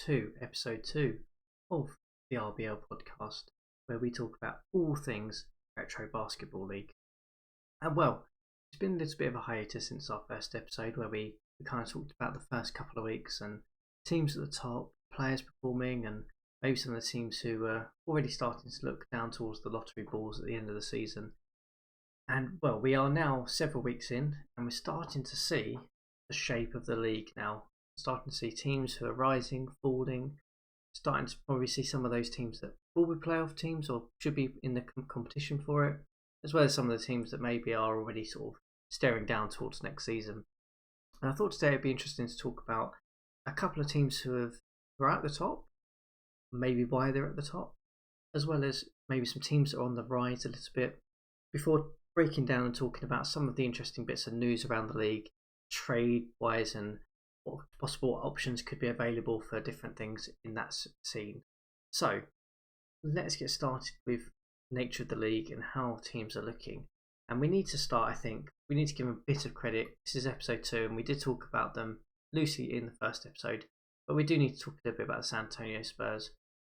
to episode 2 of the RBL podcast, where we talk about all things Retro Basketball League. And well, it's been a little bit of a hiatus since our first episode, where we kind of talked about the first couple of weeks and teams at the top, players performing, and maybe some of the teams who were already starting to look down towards the lottery balls at the end of the season. And well, we are now several weeks in, and we're starting to see the shape of the league now. Starting to see teams who are rising, falling, starting to probably see some of those teams that will be playoff teams or should be in the competition for it, as well as some of the teams that maybe are already sort of staring down towards next season. And I thought today it'd be interesting to talk about a couple of teams who are at the top, maybe why they're at the top, as well as maybe some teams that are on the rise a little bit, before breaking down and talking about some of the interesting bits of news around the league, trade-wise, and what possible options could be available for different things in that scene. So let's get started with the nature of the league and how teams are looking. And we need to start, I think, we need to give them a bit of credit. This is episode 2, and we did talk about them loosely in the first episode, but we do need to talk a little bit about the San Antonio Spurs,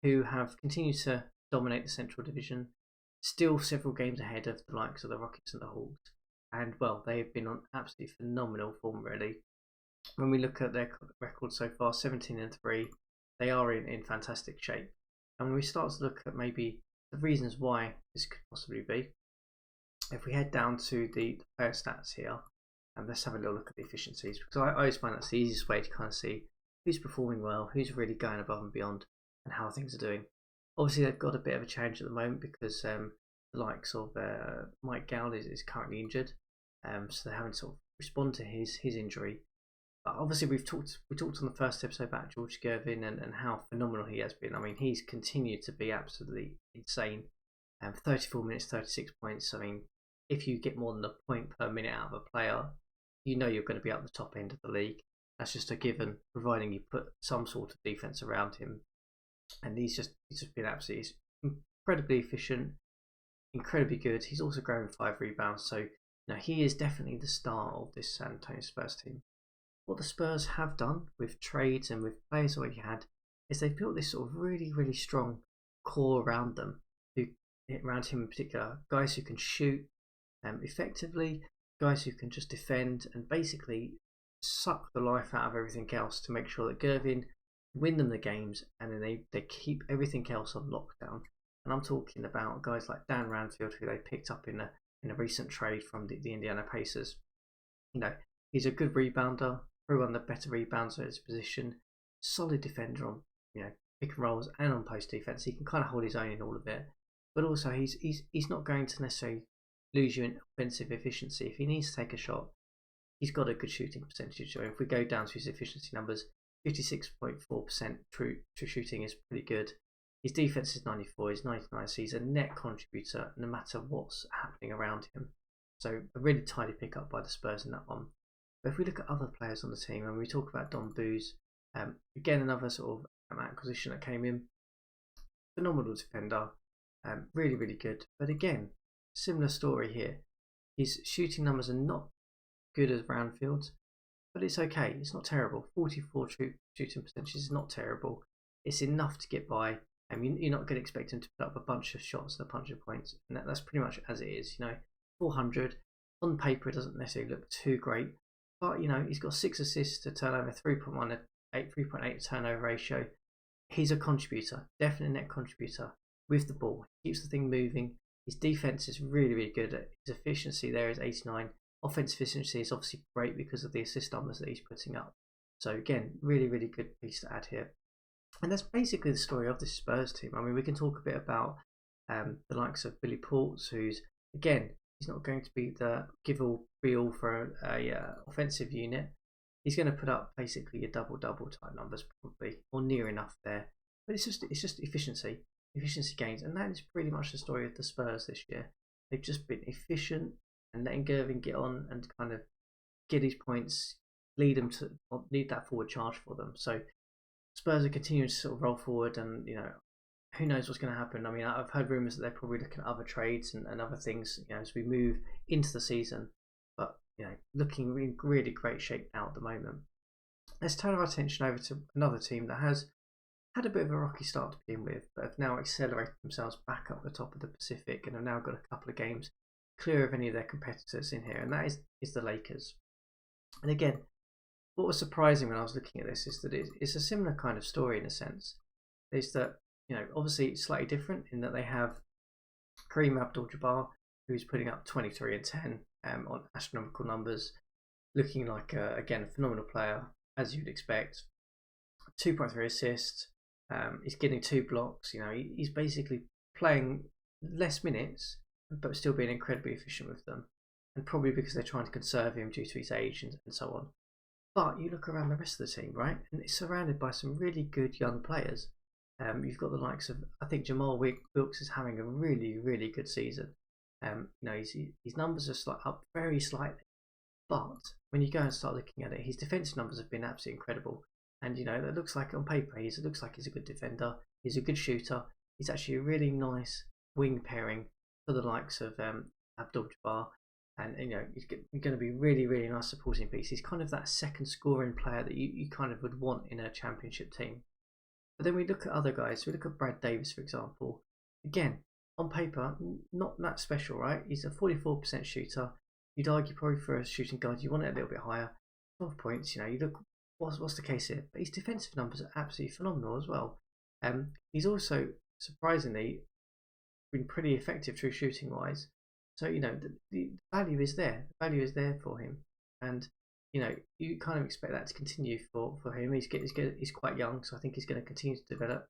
who have continued to dominate the Central Division, still several games ahead of the likes of the Rockets and the Hawks. And well, they have been on absolutely phenomenal form, really. When we look at their record so far, 17-3, they are in fantastic shape. And when we start to look at maybe the reasons why this could possibly be, if we head down to the player stats here, and let's have a little look at the efficiencies, because I always find that's the easiest way to kind of see who's performing well, who's really going above and beyond, and how things are doing. Obviously, they've got a bit of a challenge at the moment because the likes of Mike Gall is currently injured, so they're having to sort of respond to his injury. But obviously, we talked on the first episode about George Gervin and how phenomenal he has been. I mean, he's continued to be absolutely insane. 34 minutes, 36 points. I mean, if you get more than a point per minute out of a player, you know you're going to be at the top end of the league. That's just a given, providing you put some sort of defense around him. And he's just been absolutely incredibly efficient, incredibly good. He's also grown 5 rebounds, so he is definitely the star of this San Antonio Spurs team. What the Spurs have done with trades and with players already had is they've built this sort of really, really strong core around them, around him in particular, guys who can shoot effectively, guys who can just defend and basically suck the life out of everything else to make sure that Gervin win them the games, and then they keep everything else on lockdown. And I'm talking about guys like Dan Ranfield, who they picked up in a recent trade from the Indiana Pacers. He's a good rebounder, probably one of the better rebounders at his position, solid defender on pick and rolls and on post defense. He can kind of hold his own in all of it, but also he's not going to necessarily lose you in offensive efficiency. If he needs to take a shot, he's got a good shooting percentage. So if we go down to his efficiency numbers, 56.4% true shooting is pretty good. His defense is 94, he's 99, so he's a net contributor no matter what's happening around him. So a really tidy pickup by the Spurs in that one. But if we look at other players on the team, and we talk about Don Booz, again another sort of acquisition that came in, phenomenal defender, really, really good. But again, similar story here. His shooting numbers are not good as Ranfield's, but it's okay. It's not terrible. 44 shooting percentage is not terrible. It's enough to get by. You're not going to expect him to put up a bunch of shots and a bunch of points, and that's pretty much as it is. 400 on paper, it doesn't necessarily look too great, but he's got 6 assists to turnover, 3.8 turnover ratio. He's a contributor, definitely a net contributor with the ball. He keeps the thing moving. His defense is really, really good. His efficiency there is 89. Offensive efficiency is obviously great because of the assist numbers that he's putting up. So again, really, really good piece to add here. And that's basically the story of this Spurs team. I mean, we can talk a bit about the likes of Billy Ports, who's, again, he's not going to be the give-all-be-all for a offensive unit. He's going to put up basically a double-double type numbers probably, or near enough there. But it's just efficiency gains. And that is pretty much the story of the Spurs this year. They've just been efficient and letting Gervin get on and kind of get his points, lead that forward charge for them. So Spurs are continuing to sort of roll forward, and who knows what's going to happen. I mean, I've heard rumours that they're probably looking at other trades and other things as we move into the season. But looking in really great shape now at the moment. Let's turn our attention over to another team that has had a bit of a rocky start to begin with, but have now accelerated themselves back up the top of the Pacific and have now got a couple of games clear of any of their competitors in here, and that is the Lakers. And again, what was surprising when I was looking at this is that it's a similar kind of story in a sense. Is that, obviously it's slightly different in that they have Kareem Abdul-Jabbar, who's putting up 23 and 10 on astronomical numbers, looking like again a phenomenal player as you'd expect. 2.3 assists. He's getting 2 blocks. He's basically playing less minutes, but still being incredibly efficient with them. And probably because they're trying to conserve him due to his age and so on. But you look around the rest of the team, right, and it's surrounded by some really good young players. You've got the likes of, I think Jamal Wilkes is having a really, really good season. His numbers are up very slightly, but when you go and start looking at it, his defensive numbers have been absolutely incredible. And it looks like on paper, it looks like he's a good defender. He's a good shooter. He's actually a really nice wing pairing for the likes of Abdul-Jabbar. And he's going to be really, really nice supporting piece. He's kind of that second scoring player that you kind of would want in a championship team. But then we look at other guys. We look at Brad Davis, for example. Again, on paper, not that special, right? He's a 44% shooter. You'd argue probably for a shooting guard, you want it a little bit higher. 12 points, you look, what's the case here? But his defensive numbers are absolutely phenomenal as well. He's also, surprisingly, been pretty effective true shooting wise. So, the value is there. The value is there for him. And, you kind of expect that to continue for him. He's quite young, so I think he's going to continue to develop.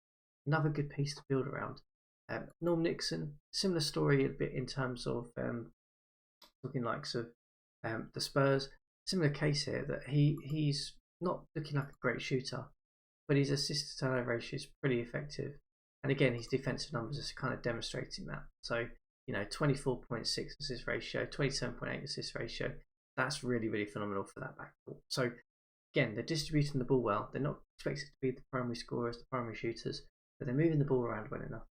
Another good piece to build around. Norm Nixon, similar story a bit in terms of looking likes of the Spurs. Similar case here that he's not looking like a great shooter, but his assist to turnover ratio is pretty effective. And again, his defensive numbers are kind of demonstrating that. So, 24.6 assist ratio, 27.8 assist ratio. That's really, really phenomenal for that backcourt. So, again, they're distributing the ball well. They're not expected to be the primary scorers, the primary shooters, but they're moving the ball around well enough.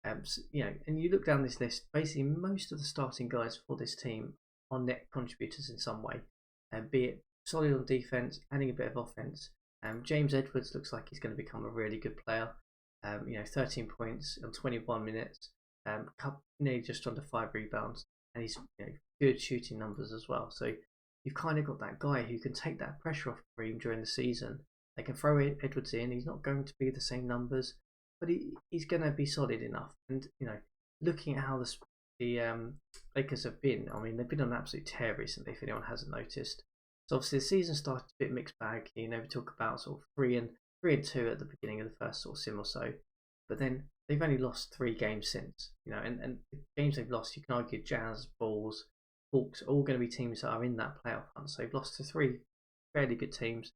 And you look down this list, basically most of the starting guys for this team are net contributors in some way, be it solid on defense, adding a bit of offense. James Edwards looks like he's going to become a really good player. 13 points on 21 minutes, nearly just under 5 rebounds, and he's good shooting numbers as well. So you've kind of got that guy who can take that pressure off Kareem during the season. They can throw Edwards in. He's not going to be the same numbers, but he's going to be solid enough. And looking at how the Lakers have been, I mean, they've been on an absolute tear recently. If anyone hasn't noticed, so obviously the season started a bit mixed bag. We talk about sort of 3 and 2 at the beginning of the first sort of sim or so, but then they've only lost 3 games since. And the games they've lost, you can argue Jazz, Bulls, Hawks are all going to be teams that are in that playoff hunt. So they've lost to 3 fairly good teams,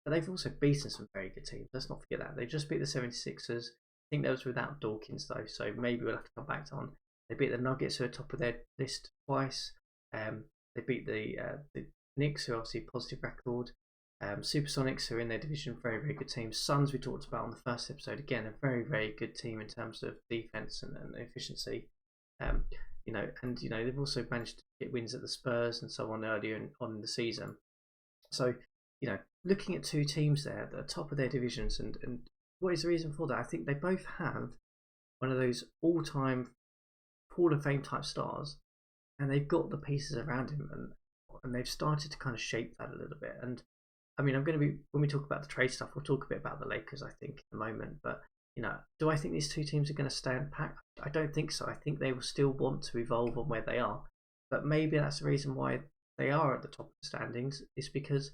but they've also beaten some very good teams. Let's not forget that. They just beat the 76ers. I think that was without Dawkins though, so maybe we'll have to come back to on. They beat the Nuggets, who are top of their list twice. They beat the Knicks, who are obviously a positive record. Supersonics, who are in their division, very, very good team. Suns, we talked about on the first episode, again, a very, very good team in terms of defense and efficiency. And they've also managed to get wins at the Spurs and so on earlier on in the season. So, looking at 2 teams there at the top of their divisions, and what is the reason for that? I think they both have one of those all-time Hall of Fame type stars, and they've got the pieces around him, and they've started to kind of shape that a little bit. And I mean, when we talk about the trade stuff, we'll talk a bit about the Lakers, I think, in a moment. But do I think these 2 teams are going to stay unpacked? I don't think so. I think they will still want to evolve on where they are, but maybe that's the reason why they are at the top of the standings. Is because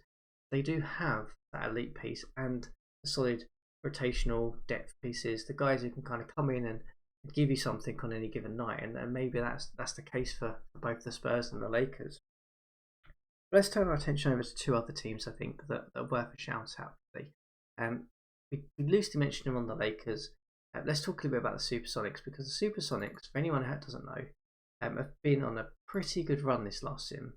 they do have that elite piece and the solid rotational depth pieces, the guys who can kind of come in and give you something on any given night, and maybe that's the case for both the Spurs and the Lakers. Let's turn our attention over to 2 other teams I think that are worth a shout out. We loosely mentioned them on the Lakers. Let's talk a little bit about the Supersonics, because the Supersonics, for anyone who doesn't know, have been on a pretty good run this last sim.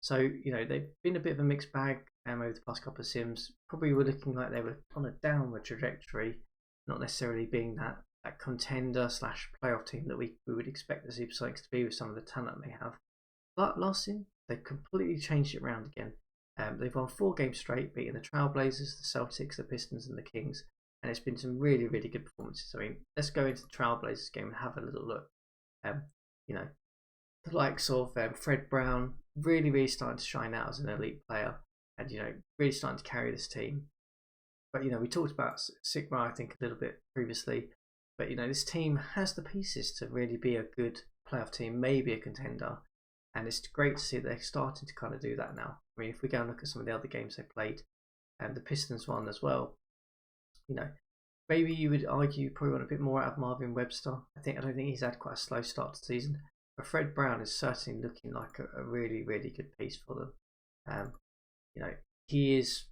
So they've been a bit of a mixed bag over the past couple of sims. Probably were looking like they were on a downward trajectory, not necessarily being that contender / playoff team that we would expect the Supersonics to be with some of the talent they have. But last sim, they've completely changed it around again. They've won 4 games straight, beating the Trailblazers, the Celtics, the Pistons, and the Kings. and it's been some really, really good performances. I mean, let's go into the Trailblazers game and have a little look. You know, the likes of Fred Brown really, really starting to shine out as an elite player, and really starting to carry this team. But we talked about Sigma, I think, a little bit previously. But this team has the pieces to really be a good playoff team, maybe a contender, and it's great to see that they're starting to kind of do that now. I mean, if we go and look at some of the other games they played, and the Pistons won as well. Maybe you would argue you probably want a bit more out of Marvin Webster. I don't think he's had quite a slow start to the season, but Fred Brown is certainly looking like a really, really good piece for them. He is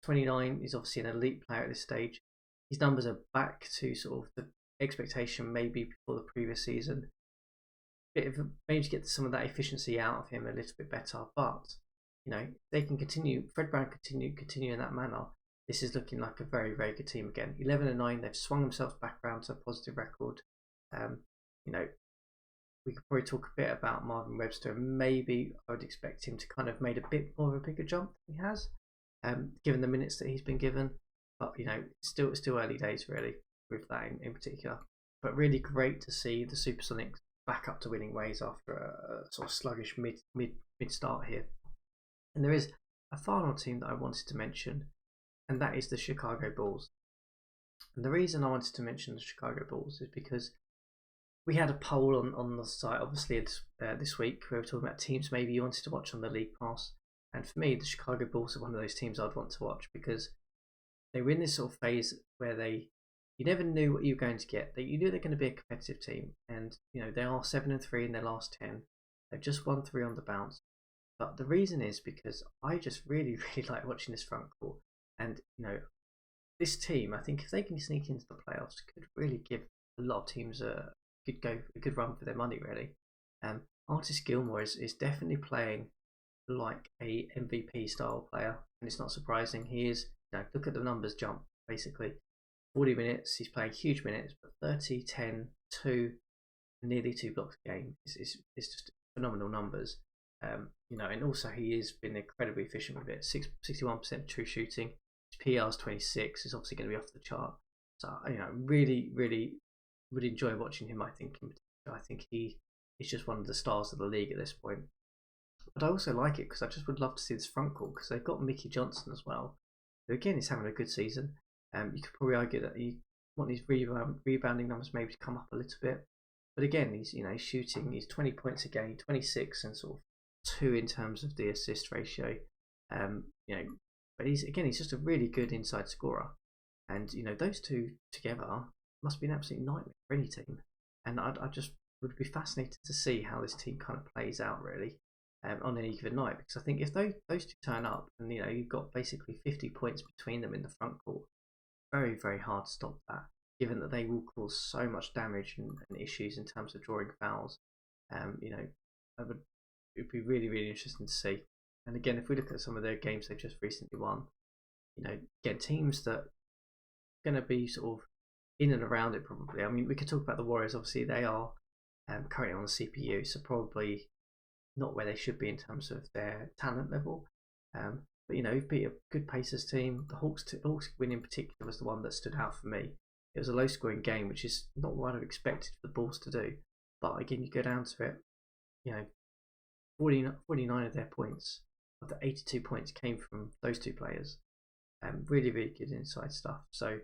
29. He's obviously an elite player at this stage. His numbers are back to sort of the expectation maybe before the previous season. Maybe to get some of that efficiency out of him a little bit better, but they can continue. Fred Brown continue in that manner. This is looking like a very, very good team again. 11-9. They've swung themselves back around to a positive record. We could probably talk a bit about Marvin Webster. Maybe I would expect him to kind of made a bit more of a bigger jump than he has, given the minutes that he's been given. But still early days really with that in particular. But really great to see the Supersonics back up to winning ways after a sort of sluggish mid start here. And there is a final team that I wanted to mention, and that is the Chicago Bulls. And the reason I wanted to mention the Chicago Bulls is because we had a poll on the site, obviously, this week. We were talking about teams maybe you wanted to watch on the League Pass. And for me, the Chicago Bulls are one of those teams I'd want to watch because they were in this sort of phase where you never knew what you were going to get. You knew they're going to be a competitive team. And, they are 7-3 in their last 10. They've just won 3 on the bounce. But the reason is because I just really, really like watching this front court. And, this team, I think if they can sneak into the playoffs, could really give a lot of teams a good run for their money, really. Artis Gilmore is definitely playing like a MVP style player, and it's not surprising. He is. Look at the numbers jump. Basically, 40 minutes. He's playing huge minutes, but 30, 10, 2, nearly 2 blocks a game is just phenomenal numbers. And also he has been incredibly efficient with it. 61% true shooting. His PR is 26. Is obviously going to be off the chart. So really, really would enjoy watching him. I think he is just one of the stars of the league at this point. But I also like it because I just would love to see this front court because they've got Mickey Johnson as well, who again is having a good season. You could probably argue that you want his rebounding numbers maybe to come up a little bit, but again he's shooting. He's 20 points a game, 26 and sort of 2 in terms of the assist ratio. But he's just a really good inside scorer, and those two together must be an absolute nightmare for any team. And I just would be fascinated to see how this team kind of plays out really on any given night, because I think if those two turn up and you've got basically 50 points between them in the front court, very, very hard to stop that, given that they will cause so much damage and issues in terms of drawing fouls. It'd be really, really interesting to see. And again, if we look at some of their games they've just recently won, again, teams that are going to be sort of in and around it probably. I mean, we could talk about the Warriors. Obviously, they are currently on the CPU, so probably not where they should be in terms of their talent level. But you've beat a good Pacers team. The Hawks win in particular was the one that stood out for me. It was a low-scoring game, which is not what I'd expected for the Bulls to do. But again, you go down to it, 49 of their points, of the 82 points, came from those two players. Really, really good inside stuff. So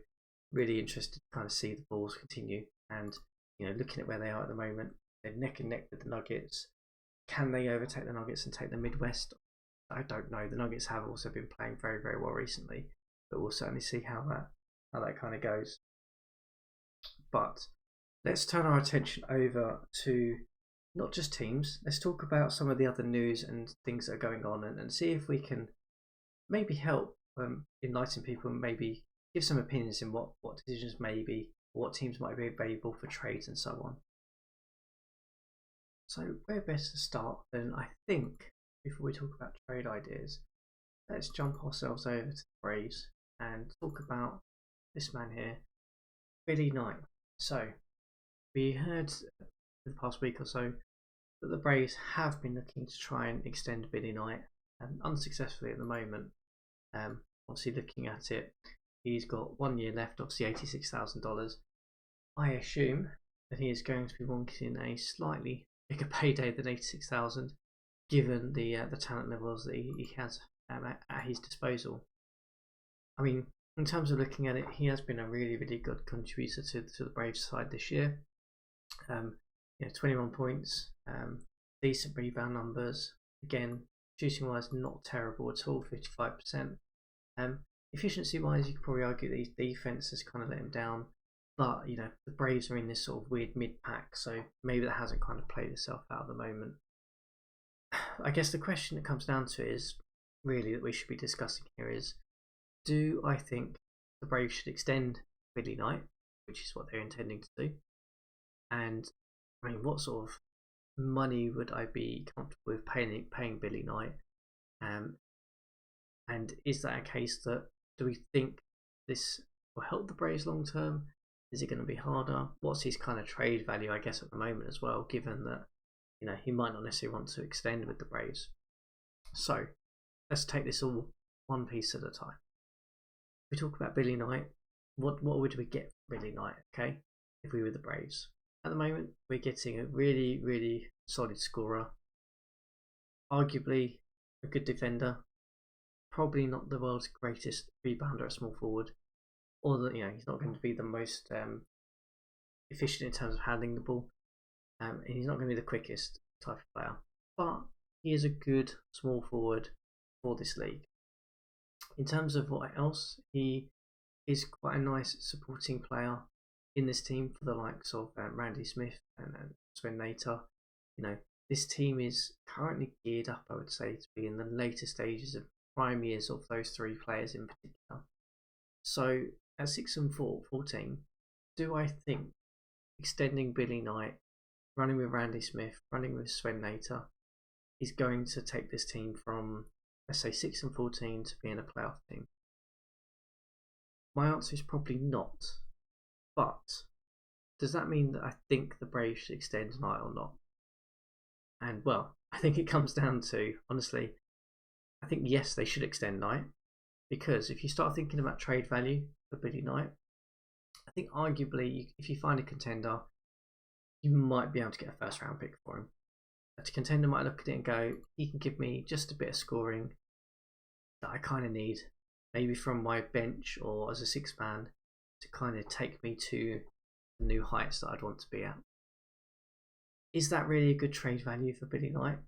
really interested to kind of see the Bulls continue. And looking at where they are at the moment, they're neck and neck with the Nuggets. Can they overtake the Nuggets and take the Midwest? I don't know. The Nuggets have also been playing very, very well recently, but we'll certainly see how that kind of goes. But let's turn our attention over to not just teams. Let's talk about some of the other news and things that are going on, and see if we can maybe help enlighten people, and maybe give some opinions in what decisions maybe, what teams might be available for trades and so on. So where best to start then? I think before we talk about trade ideas, let's jump ourselves over to the Braves and talk about this man here, Billy Knight. So we heard the past week or so that the Braves have been looking to try and extend Billy Knight, unsuccessfully at the moment. Obviously looking at it, He's got 1 year left, obviously $86,000. I assume that he is going to be wanting a slightly bigger payday than 86,000, given the talent levels that he has at his disposal. I mean, in terms of looking at it, he has been a really good contributor to the Braves side this year. 21 points, decent rebound numbers. Again, shooting wise, not terrible at all, 55%. Efficiency wise, you could probably argue that his defense has kind of let him down, but the Braves are in this sort of weird mid pack, so maybe that hasn't kind of played itself out at the moment. I guess the question that comes down to is really that we should be discussing here is, do I think the Braves should extend Billy Knight, which is what they're intending to do? And I mean, what sort of money would I be comfortable with paying Billy Knight? And is that a case that, do we think this will help the Braves long term? Is it going to be harder? What's his kind of trade value, I guess, at the moment as well, given that he might not necessarily want to extend with the Braves? So let's take this all one piece at a time. We talk about Billy Knight. What would we get for Billy Knight? Okay, if we were the Braves. At the moment, we're getting a really solid scorer, arguably a good defender, probably not the world's greatest rebounder at small forward, or that he's not going to be the most efficient in terms of handling the ball, and he's not going to be the quickest type of player, but he is a good small forward for this league. In terms of what else, he is quite a nice supporting player in this team for the likes of Randy Smith and Sven Nater. This team is currently geared up, I would say, to be in the later stages of prime years of those three players in particular. So at 6 and 14, do I think extending Billy Knight, running with Randy Smith, running with Sven Nater, is going to take this team from, let's say, 6 and 14 to being a playoff team? My answer is probably not. But does that mean that I think the Braves should extend Knight or not? And well, I think it comes down to, honestly, I think yes, they should extend Knight, because if you start thinking about trade value for Billy Knight, I think arguably if you find a contender, you might be able to get a first round pick for him. A contender might look at it and go, he can give me just a bit of scoring that I kind of need, maybe from my bench or as a six man, to kind of take me to the new heights that I'd want to be at. Is that really a good trade value for Billy Knight?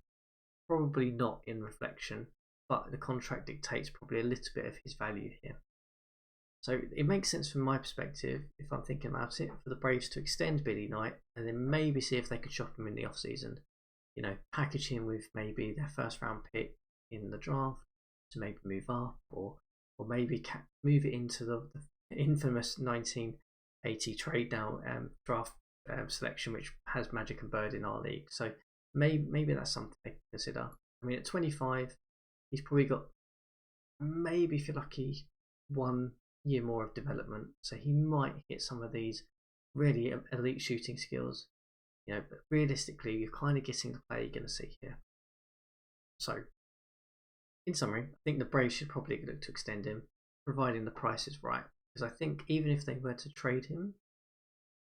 Probably not in reflection, but the contract dictates probably a little bit of his value here. So it makes sense from my perspective, if I'm thinking about it, for the Braves to extend Billy Knight and then maybe see if they could shop him in the off season. Package him with maybe their first round pick in the draft to maybe move up, or maybe move it into the infamous 1980 trade now draft selection, which has Magic and Bird in our league. So maybe that's something to consider. I mean, at 25, he's probably got, maybe if you're lucky, 1 year more of development, so he might hit some of these really elite shooting skills. But realistically, you're kind of getting the player you're going to see here. So, in summary, I think the Braves should probably look to extend him, providing the price is right. Because I think even if they were to trade him,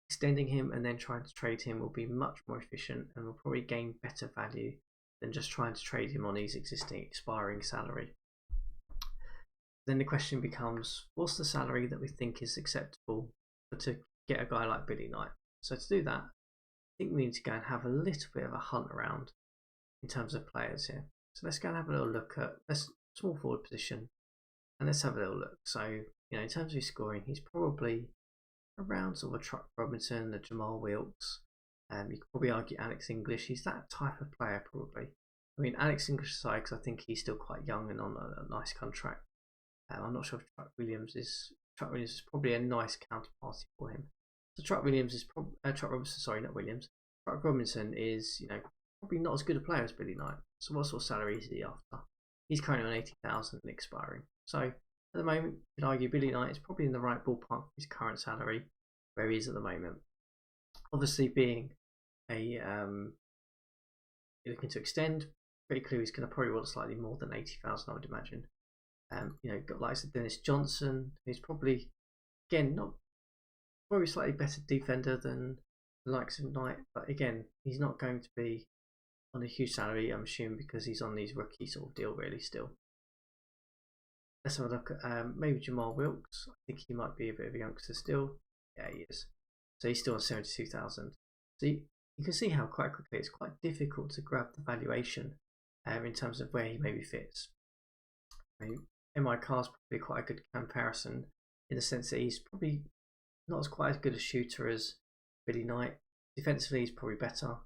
extending him and then trying to trade him will be much more efficient and will probably gain better value than just trying to trade him on his existing expiring salary. Then the question becomes, what's the salary that we think is acceptable to get a guy like Billy Knight? So to do that, I think we need to go and have a little bit of a hunt around in terms of players here. So let's go and have a little look at this small forward position, and let's have a little look. So in terms of his scoring, he's probably around sort of a Truck Robinson, a Jamal Wilkes. You could probably argue Alex English. He's that type of player probably. I mean, Alex English aside, because I think he's still quite young and on a nice contract. I'm not sure if Truck Williams is probably a nice counterparty for him. So Truck Robinson is probably not as good a player as Billy Knight. So what sort of salary is he after? He's currently on 80,000 and expiring. So at the moment, you could argue Billy Knight is probably in the right ballpark for his current salary, where he is at the moment. Obviously, being you're looking to extend, pretty clear he's going to probably want slightly more than 80,000, I would imagine. You know, got likes of Dennis Johnson, who's probably again not probably slightly better defender than the likes of Knight, but again, he's not going to be on a huge salary, I'm assuming, because he's on these rookie sort of deal really still. Let's have a look at maybe Jamal Wilkes. I think he might be a bit of a youngster still. Yeah, he is. So he's still on 72,000. So you can see how quite quickly it's quite difficult to grab the valuation in terms of where he maybe fits. I mean, MI Carr's probably quite a good comparison in the sense that he's probably not as quite as good a shooter as Billy Knight. Defensively, he's probably better.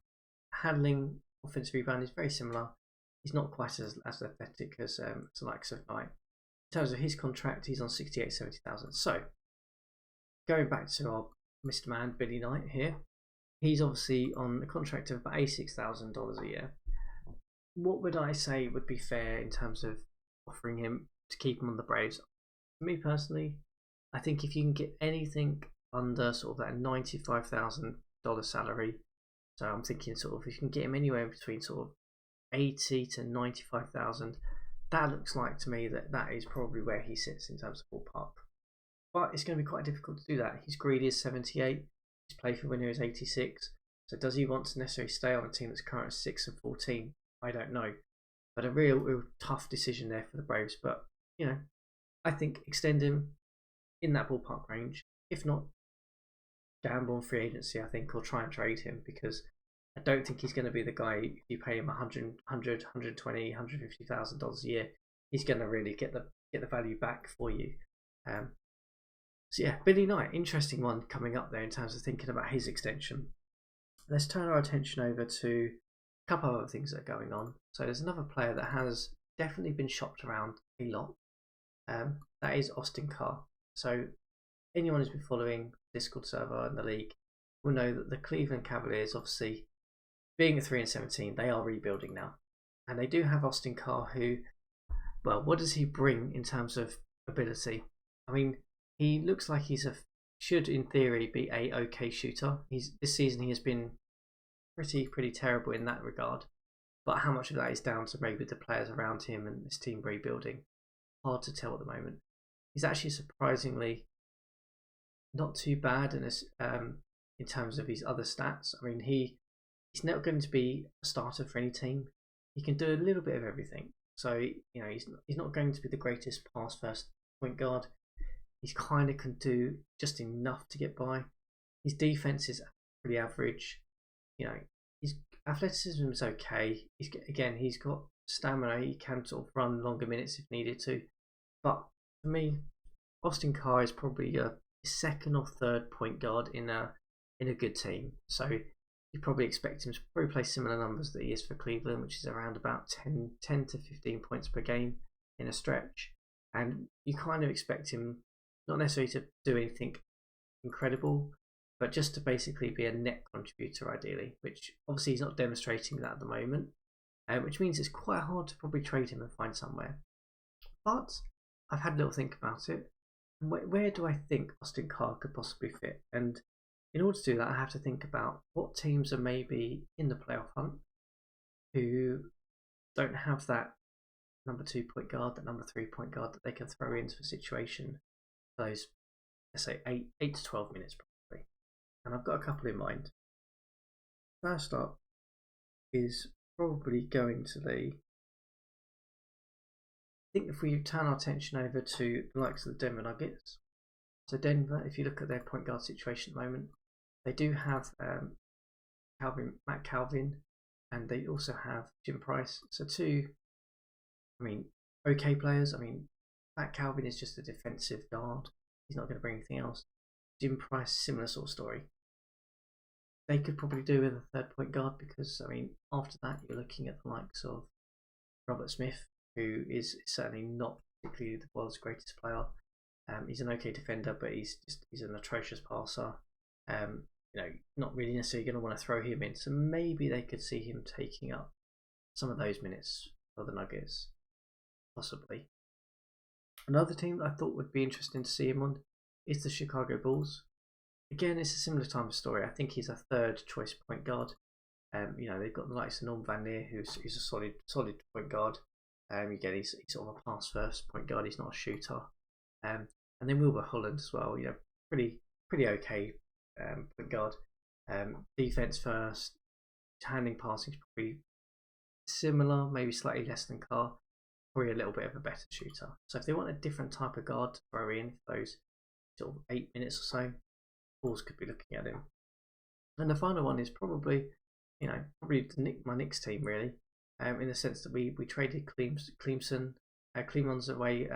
Handling, offensive rebound is very similar. He's not quite as athletic as the likes of Knight. In terms of his contract, he's on 70,000. So, going back to our Mr. Man, Billy Knight here, he's obviously on a contract of about $86,000 a year. What would I say would be fair in terms of offering him to keep him on the Braves? For me personally, I think if you can get anything under sort of that $95,000 salary, so I'm thinking sort of if you can get him anywhere between sort of 80 to 95,000, that looks like to me that is probably where he sits in terms of ballpark. But it's going to be quite difficult to do that. His greed is 78, his play for winner is 86. So does he want to necessarily stay on a team that's currently 6 and 14? I don't know. But a real tough decision there for the Braves. But, you know, I think extend him in that ballpark range. If not, gamble on free agency, I think, or try and trade him, because I don't think he's going to be the guy. If you pay him $100, $120, $150,000 a year, he's going to really get the value back for you. So yeah, Billy Knight, interesting one coming up there in terms of thinking about his extension. Let's turn our attention over to a couple of other things that are going on. So there's another player that has definitely been shopped around a lot. That is Austin Carr. So anyone who's been following Discord server in the league will know that the Cleveland Cavaliers, obviously being at 3 and 17, they are rebuilding now, and they do have Austin Carr, who, well, what does he bring in terms of ability? I mean, he looks like should in theory be a okay shooter. This season he has been pretty terrible in that regard, but how much of that is down to maybe the players around him and this team rebuilding, hard to tell at the moment. He's actually surprisingly not too bad in terms of his other stats. I mean, he's not going to be a starter for any team. He can do a little bit of everything. So, you know, he's not going to be the greatest pass first point guard. He's kind of can do just enough to get by. His defense is pretty average. You know, his athleticism is okay. He's got stamina. He can sort of run longer minutes if needed to. But for me, Austin Carr is probably a second or third point guard in a good team. So you probably expect him to probably play similar numbers that he is for Cleveland, which is around about 10 to 15 points per game in a stretch. And you kind of expect him not necessarily to do anything incredible, but just to basically be a net contributor ideally, which obviously he's not demonstrating that at the moment, which means it's quite hard to probably trade him and find somewhere. But I've had a little think about it. Where do I think Austin Carr could possibly fit? And in order to do that, I have to think about what teams are maybe in the playoff hunt who don't have that number 2 point guard, that number 3 point guard that they can throw into a situation for those, let's say, 8 to 12 minutes probably. And I've got a couple in mind. First up is probably going to be, I think if we turn our attention over to the likes of the Denver Nuggets. So Denver, if you look at their point guard situation at the moment, they do have Matt Calvin, and they also have Jim Price. So two, I mean, okay players. I mean, Matt Calvin is just a defensive guard. He's not going to bring anything else. Jim Price, similar sort of story. They could probably do with a third point guard because, I mean, after that you're looking at the likes of Robert Smith, who is certainly not particularly the world's greatest player. He's an okay defender, but he's an atrocious passer. You know, not really necessarily going to want to throw him in. So maybe they could see him taking up some of those minutes for the Nuggets, possibly. Another team that I thought would be interesting to see him on is the Chicago Bulls. Again, it's a similar type of story. I think he's a third choice point guard. You know, they've got the likes of Norm Van Leer, who's a solid point guard. Again, he's sort of a pass first point guard. He's not a shooter. And then Wilbur Holland as well. Pretty okay point guard. Defense first. Handling passing is probably similar, maybe slightly less than Carr. Probably a little bit of a better shooter. So if they want a different type of guard to throw in for those sort of 8 minutes or so, Bulls could be looking at him. And the final one is probably my Knicks team really, in the sense that we traded Clemons away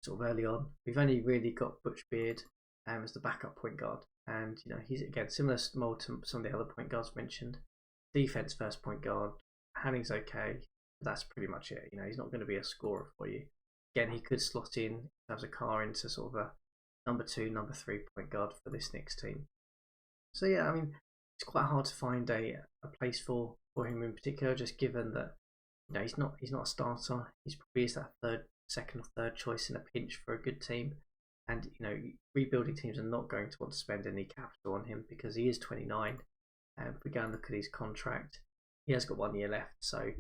sort of early on. We've only really got Butch Beard as the backup point guard, and he's again similar to some of the other point guards mentioned. Defense first point guard, handling's okay. That's pretty much it. He's not going to be a scorer for you. Again, he could slot in terms of Carr into sort of a number 2, number 3 point guard for this Knicks team. So yeah, I mean, it's quite hard to find a place for him in particular, just given that he's not a starter. He's probably is that second or third choice in a pinch for a good team, and rebuilding teams are not going to want to spend any capital on him because he is 29. If we go and look at his contract, he has got 1 year left, so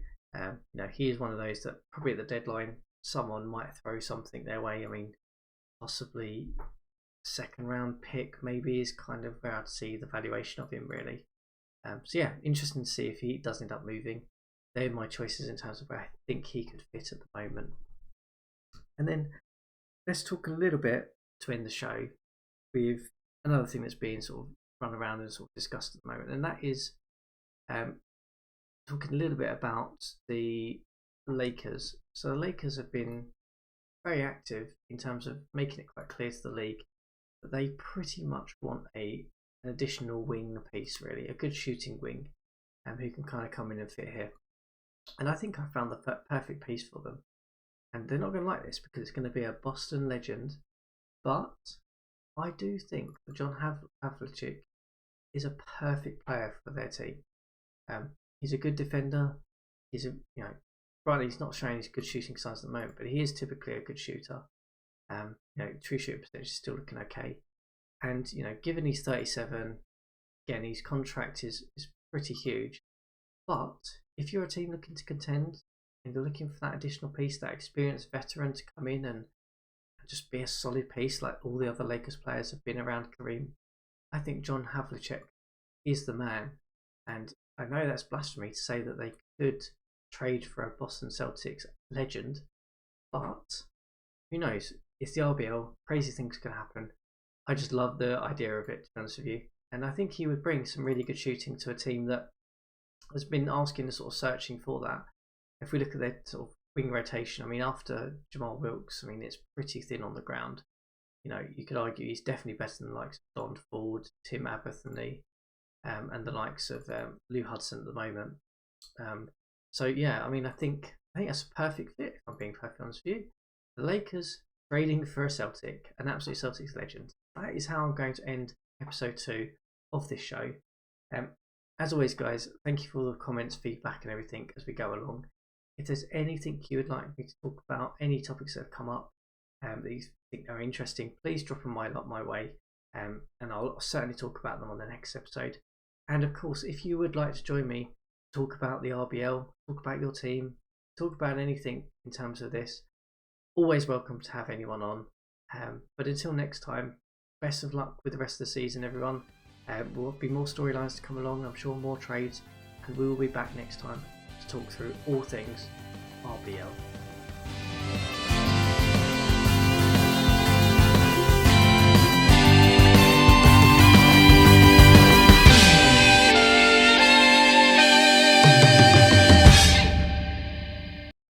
he is one of those that probably at the deadline someone might throw something their way. I mean, possibly second round pick maybe is kind of where I'd see the valuation of him really. So yeah, interesting to see if he does end up moving. They're my choices in terms of where I think he could fit at the moment. And then let's talk a little bit to end the show with another thing that's being sort of run around and sort of discussed at the moment, and that is talking a little bit about the Lakers. So the Lakers have been very active in terms of making it quite clear to the league that they pretty much want an additional wing piece, really, a good shooting wing, who can kind of come in and fit here. And I think I found the perfect piece for them. And they're not going to like this because it's going to be a Boston legend, but I do think that John Havlicek is a perfect player for their team. He's a good defender. He's he's not showing his good shooting signs at the moment, but he is typically a good shooter. True shooting percentage is still looking okay. And given he's 37, again his contract is pretty huge. But if you're a team looking to contend and you're looking for that additional piece, that experienced veteran to come in and just be a solid piece like all the other Lakers players have been around Kareem, I think John Havlicek is the man. And I know that's blasphemy to say that they could trade for a Boston Celtics legend, but who knows? It's the RBL. Crazy things can happen. I just love the idea of it, to be honest with you. And I think he would bring some really good shooting to a team that has been asking and sort of searching for that. If we look at their sort of wing rotation, I mean, after Jamal Wilkes, I mean, it's pretty thin on the ground. You could argue he's definitely better than the likes of Don Ford, Tim Aberthany, and the likes of Lou Hudson at the moment. So yeah, I mean, I think that's a perfect fit, if I'm being perfectly honest with you. The Lakers trading for a Celtic, an absolute Celtics legend. That is how I'm going to end episode 2 of this show. As always, guys, thank you for all the comments, feedback, and everything as we go along. If there's anything you would like me to talk about, any topics that have come up that you think are interesting, please drop them my way, and I'll certainly talk about them on the next episode. And of course, if you would like to join me, talk about the RBL, talk about your team, talk about anything in terms of this, always welcome to have anyone on. But until next time, best of luck with the rest of the season, everyone. There will be more storylines to come along, I'm sure, more trades, and we will be back next time to talk through all things RBL.